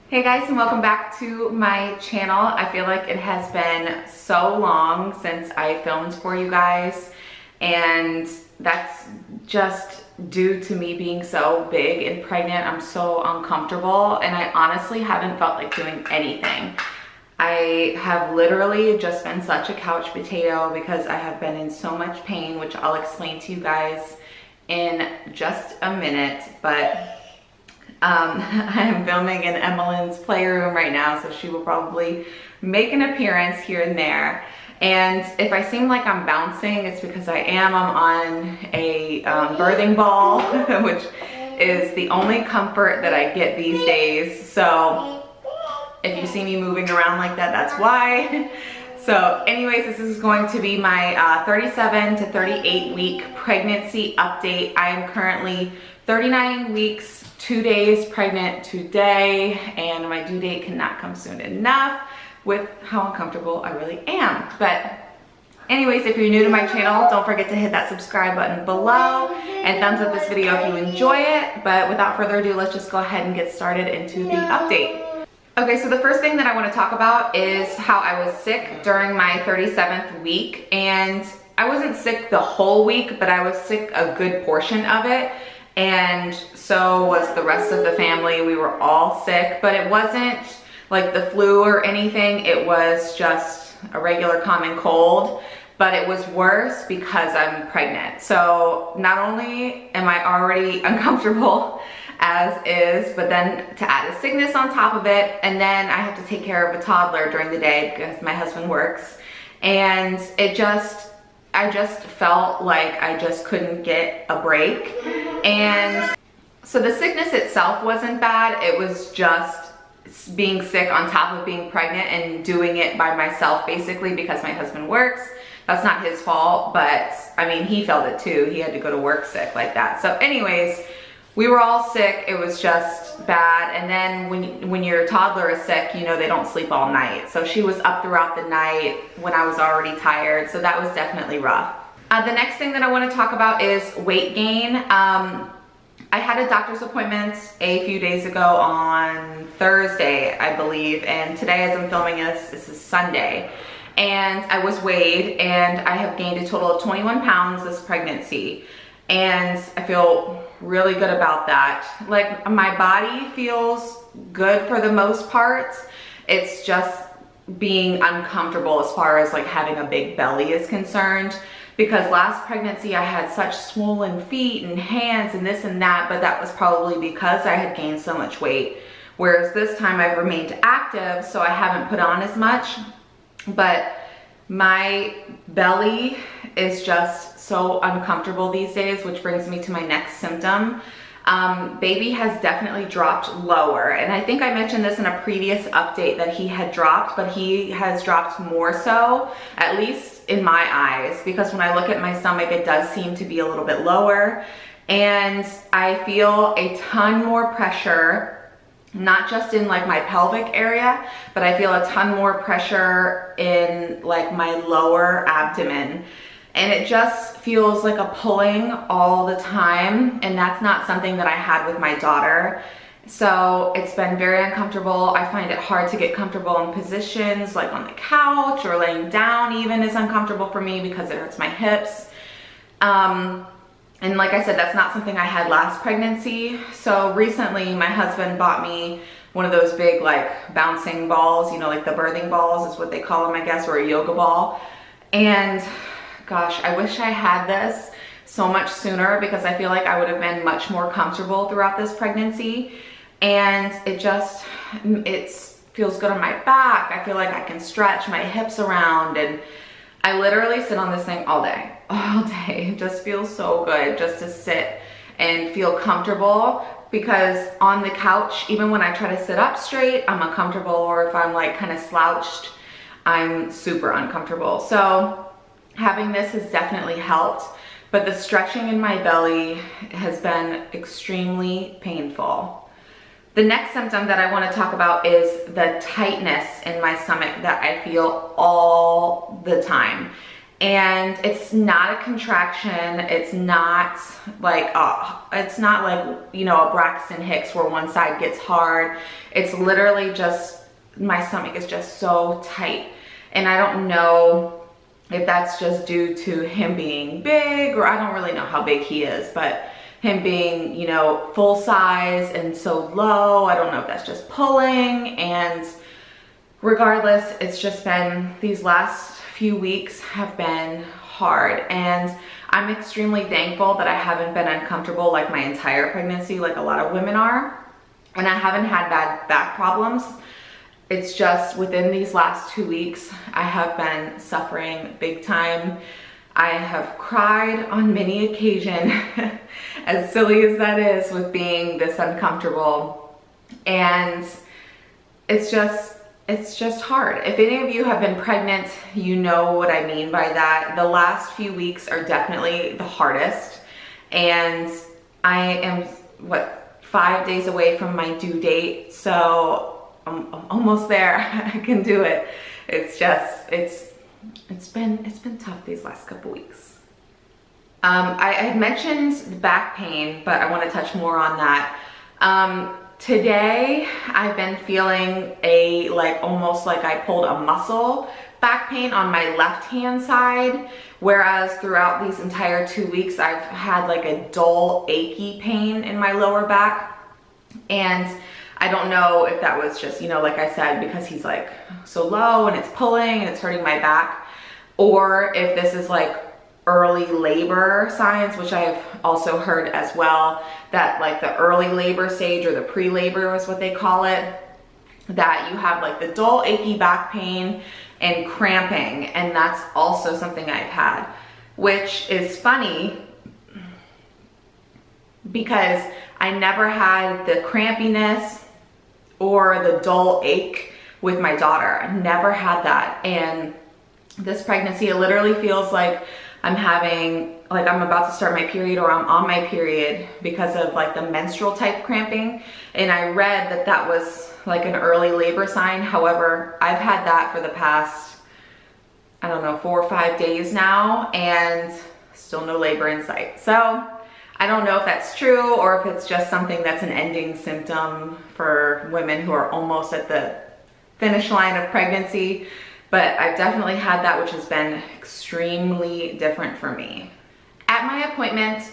Hey guys, and welcome back to my channel. I feel like it has been so long since I filmed for you guys, and that's just due to me being so big and pregnant. I'm so uncomfortable, and I honestly haven't felt like doing anything. I have literally just been such a couch potato because I have been in so much pain, which I'll explain to you guys in just a minute, but I'm filming in Emmeline's playroom right now, so she will probably make an appearance here and there. And if I seem like I'm bouncing, it's because I am. I'm on a birthing ball, which is the only comfort that I get these days. So if you see me moving around like that, that's why. So anyways, this is going to be my 37 to 38 week pregnancy update. I am currently 39 weeks, 2 days pregnant today, and my due date cannot come soon enough with how uncomfortable I really am. But anyways, if you're new to my channel, don't forget to hit that subscribe button below and thumbs up this video if you enjoy it. But without further ado, let's just go ahead and get started into the update. Okay, so the first thing that I want to talk about is how I was sick during my 37th week. And I wasn't sick the whole week, but I was sick a good portion of it. And so was the rest of the family. We were all sick, but it wasn't like the flu or anything. It was just a regular common cold, but it was worse because I'm pregnant. So not only am I already uncomfortable as is, but then to add a sickness on top of it, and then I have to take care of a toddler during the day because my husband works. And I just felt like I just couldn't get a break. And so the sickness itself wasn't bad. It was just being sick on top of being pregnant and doing it by myself, basically, because my husband works. That's not his fault, but I mean, he felt it too. He had to go to work sick like that. So anyways, we were all sick. It was just bad. And then when your toddler is sick, you know, they don't sleep all night. So she was up throughout the night when I was already tired. So that was definitely rough. The next thing that I want to talk about is weight gain. I had a doctor's appointment a few days ago on Thursday, I believe. And today, as I'm filming this is Sunday. And I was weighed, and I have gained a total of 21 pounds this pregnancy. And I feel really good about that. Like, my body feels good for the most part. It's just being uncomfortable as far as like having a big belly is concerned, because last pregnancy I had such swollen feet and hands and this and that, but that was probably because I had gained so much weight. Whereas this time I've remained active, so I haven't put on as much, but my belly is just so uncomfortable these days, which brings me to my next symptom. Baby has definitely dropped lower, and I think I mentioned this in a previous update that he had dropped, but he has dropped more so, at least in my eyes, because when I look at my stomach, it does seem to be a little bit lower, and I feel a ton more pressure, not just in like my pelvic area, but I feel a ton more pressure in like my lower abdomen. And it just feels like a pulling all the time, and that's not something that I had with my daughter. So it's been very uncomfortable. I find it hard to get comfortable in positions like on the couch, or laying down even is uncomfortable for me because it hurts my hips. And like I said, that's not something I had last pregnancy. So recently my husband bought me one of those big like bouncing balls, you know, like the birthing balls is what they call them, I guess, or a yoga ball. And gosh, I wish I had this so much sooner, because I feel like I would have been much more comfortable throughout this pregnancy. And it feels good on my back. I feel like I can stretch my hips around, and I literally sit on this thing all day. It just feels so good just to sit and feel comfortable, because on the couch, even when I try to sit up straight, I'm uncomfortable, or if I'm like kind of slouched, I'm super uncomfortable. So having this has definitely helped, but the stretching in my belly has been extremely painful. The next symptom that I want to talk about is the tightness in my stomach that I feel all the time. And it's not a contraction. It's not like, you know, a Braxton Hicks where one side gets hard. It's literally just, my stomach is just so tight. And I don't know if that's just due to him being big, or I don't really know how big he is, but him being, you know, full size and so low, I don't know if that's just pulling. And regardless, it's just been, these last few weeks have been hard, and I'm extremely thankful that I haven't been uncomfortable like my entire pregnancy like a lot of women are, and I haven't had bad back problems. It's just within these last 2 weeks I have been suffering big time. I have cried on many occasions, as silly as that is, with being this uncomfortable, and it's just hard. If any of you have been pregnant, you know what I mean by that. The last few weeks are definitely the hardest, and I am, what, 5 days away from my due date, so I'm almost there. I can do it. It's just, it's been tough these last couple weeks. I had mentioned back pain, but I want to touch more on that. Today, I've been feeling almost like I pulled a muscle back pain on my left-hand side, whereas throughout these entire 2 weeks, I've had like a dull, achy pain in my lower back. And I don't know if that was just, you know, like I said, because he's like so low and it's pulling and it's hurting my back, or if this is like early labor signs, which I've also heard as well, that like the early labor stage, or the pre-labor is what they call it, that you have like the dull, achy back pain and cramping. And that's also something I've had, which is funny because I never had the crampiness or the dull ache with my daughter. I never had that. And this pregnancy, it literally feels like I'm having, like I'm about to start my period, or I'm on my period, because of like the menstrual type cramping. And I read that that was like an early labor sign. However, I've had that for the past, I don't know, 4 or 5 days now, and still no labor in sight. So I don't know if that's true, or if it's just something that's an ending symptom for women who are almost at the finish line of pregnancy. But I've definitely had that, which has been extremely different for me. At my appointment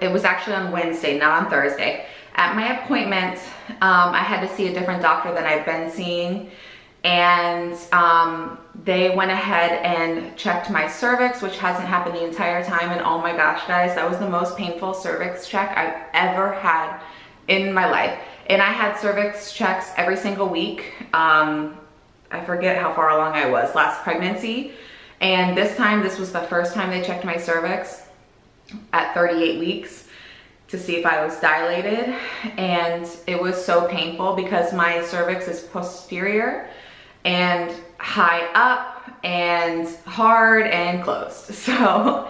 it was actually on Wednesday, not on Thursday. At my appointment, I had to see a different doctor than I've been seeing. And they went ahead and checked my cervix, which hasn't happened the entire time. And oh my gosh, guys, that was the most painful cervix check I've ever had in my life. And I had cervix checks every single week. I forget how far along I was last pregnancy. And this was the first time they checked my cervix at 38 weeks to see if I was dilated. And it was so painful because my cervix is posterior and high up and hard and closed. So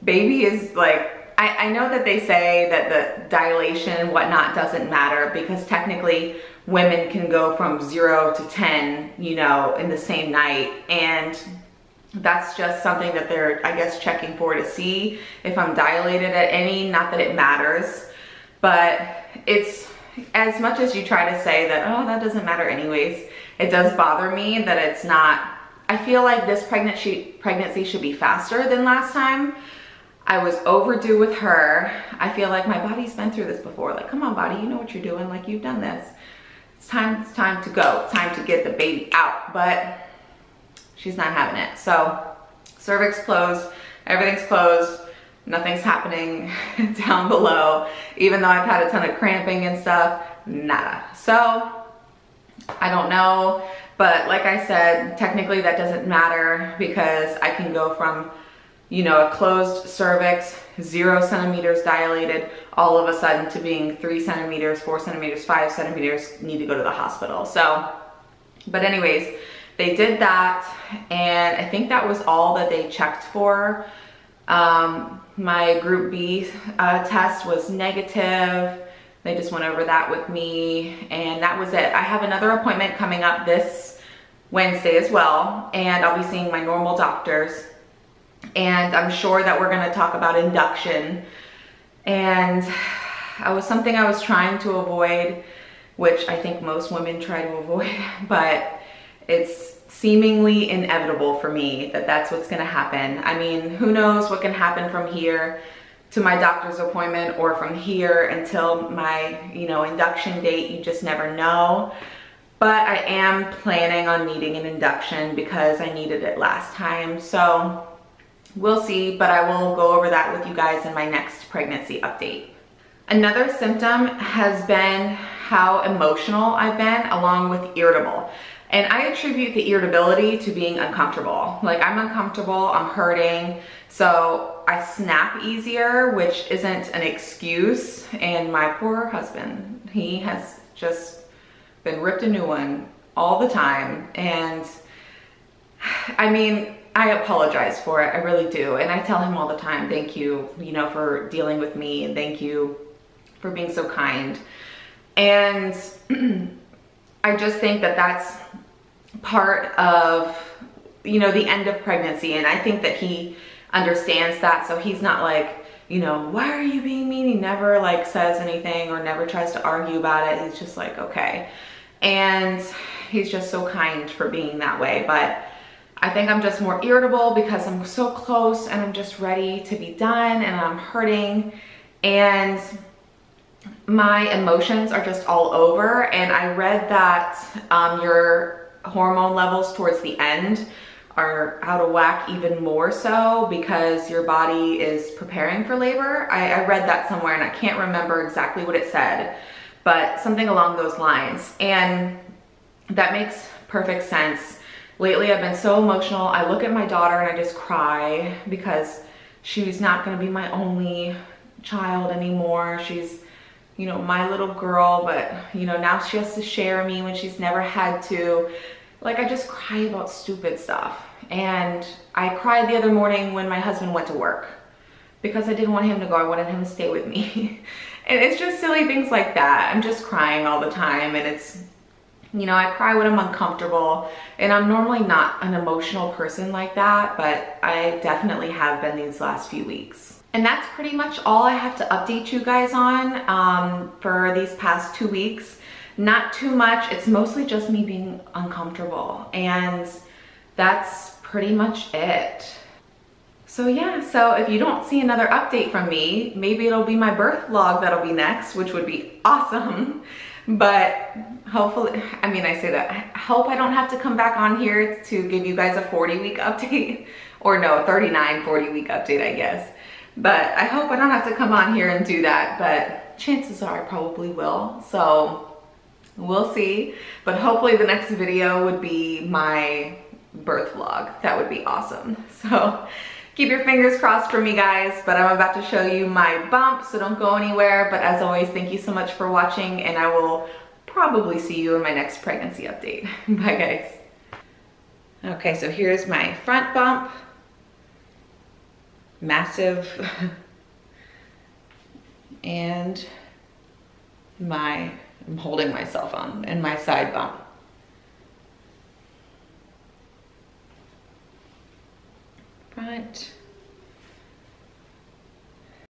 baby is like, I know that they say that the dilation and whatnot doesn't matter, because technically women can go from 0 to 10, you know, in the same night. And that's just something that they're, I guess, checking for to see if I'm dilated at any. Not that it matters, but it's, as much as you try to say that, oh, that doesn't matter anyways, it does bother me that it's not. I feel like this pregnancy should be faster than last time. I was overdue with her. I feel like my body's been through this before. Like, come on, body, you know what you're doing. Like, you've done this. It's time to go. It's time to get the baby out. But she's not having it. So cervix closed, everything's closed, nothing's happening down below. Even though I've had a ton of cramping and stuff, nada. So I don't know. But like I said, technically that doesn't matter, because I can go from, you know, a closed cervix, 0 centimeters dilated, all of a sudden to being 3 centimeters, 4 centimeters, 5 centimeters, need to go to the hospital. So, but anyways, they did that, and I think that was all that they checked for. My group B test was negative. They just went over that with me, and that was it. I have another appointment coming up this Wednesday as well, and I'll be seeing my normal doctors. And I'm sure that we're gonna talk about induction. And it was something I was trying to avoid, which I think most women try to avoid, but it's seemingly inevitable for me that that's what's gonna happen. I mean, who knows what can happen from here to my doctor's appointment or from here until my, induction date. You just never know. But I am planning on needing an induction because I needed it last time. So we'll see, but I will go over that with you guys in my next pregnancy update. Another symptom has been how emotional I've been, along with irritable. And I attribute the irritability to being uncomfortable. Like, I'm uncomfortable, I'm hurting, so I snap easier, which isn't an excuse. And my poor husband, he has just been ripped a new one all the time. And I mean, I apologize for it, I really do. And I tell him all the time, thank you, for dealing with me, and thank you for being so kind. And I just think that that's part of, the end of pregnancy. And I think that he understands that. So he's not like, why are you being mean? He never like says anything or never tries to argue about it. He's just like, okay. And he's just so kind for being that way. But I think I'm just more irritable because I'm so close and I'm just ready to be done and I'm hurting. And my emotions are just all over. And I read that your hormone levels towards the end are out of whack even more so because your body is preparing for labor. I read that somewhere and I can't remember exactly what it said, but something along those lines. And that makes perfect sense. Lately, I've been so emotional. I look at my daughter and I just cry because she's not gonna be my only child anymore. She's, my little girl, but now she has to share me when she's never had to. Like, I just cry about stupid stuff. And I cried the other morning when my husband went to work because I didn't want him to go. I wanted him to stay with me. And it's just silly things like that. I'm just crying all the time. And it's, I cry when I'm uncomfortable. And I'm normally not an emotional person like that, but I definitely have been these last few weeks. And that's pretty much all I have to update you guys on for these past 2 weeks. Not too much. It's mostly just me being uncomfortable. And that's pretty much it. So yeah, so if you don't see another update from me, maybe it'll be my birth vlog that'll be next, which would be awesome. But hopefully, I say that, I hope I don't have to come back on here to give you guys a 40-week update. Or no, 39, 40-week update, I guess. But I hope I don't have to come on here and do that, but chances are I probably will. So we'll see. But hopefully the next video would be my birth vlog. That would be awesome. So keep your fingers crossed for me, guys. But I'm about to show you my bump, so don't go anywhere. But as always, thank you so much for watching, and I will probably see you in my next pregnancy update. Bye, guys. Okay, so here's my front bump. Massive. And I'm holding myself on, and my side bump. Front.